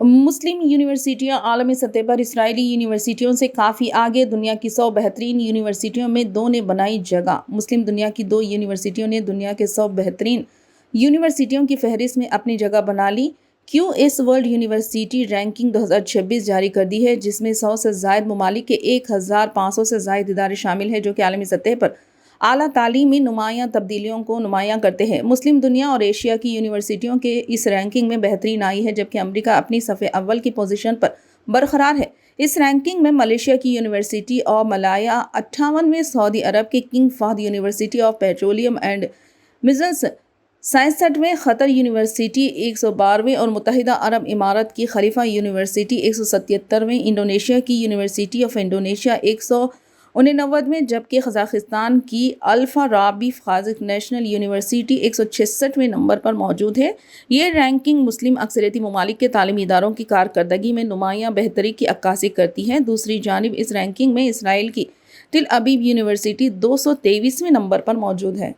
مسلم یونیورسٹیاں عالمی سطح پر اسرائیلی یونیورسٹیوں سے کافی آگے۔ دنیا کی 100 بہترین یونیورسٹیوں میں 2 نے بنائی جگہ۔ مسلم دنیا کی 2 یونیورسٹیوں نے دنیا کے 100 بہترین یونیورسٹیوں کی فہرست میں اپنی جگہ بنا لی۔ Q S world university ranking 2026 جاری کر دی ہے، جس میں 100 سے زائد ممالک کے 1500 سے زائد ادارے شامل ہیں، جو کہ عالمی سطح پر اعلیٰ تعلیم میں نمایاں تبدیلیوں کو نمایاں کرتے ہیں۔ مسلم دنیا اور ایشیا کی یونیورسٹیوں کے اس رینکنگ میں بہتری آئی ہے، جبکہ امریکہ اپنی صفِ اول کی پوزیشن پر برقرار ہے۔ اس رینکنگ میں ملائیشیا کی یونیورسٹی آف ملایا 58ویں، سعودی عرب کی King Fahd university of petroleum and minerals 67ویں، قطر یونیورسٹی 112ویں اور متحدہ عرب امارات کی خلیفہ یونیورسٹی 177ویں، انڈونیشیا کی یونیورسٹی آف انڈونیشیا 199ویں، جبکہ قازقستان کی الفارابی قازق نیشنل یونیورسٹی 166ویں نمبر پر موجود ہے۔ یہ رینکنگ مسلم اکثریتی ممالک کے تعلیمی اداروں کی کارکردگی میں نمایاں بہتری کی عکاسی کرتی ہے۔ دوسری جانب اس رینکنگ میں اسرائیل کی ٹیل ابیب یونیورسٹی 223ویں نمبر پر موجود ہے۔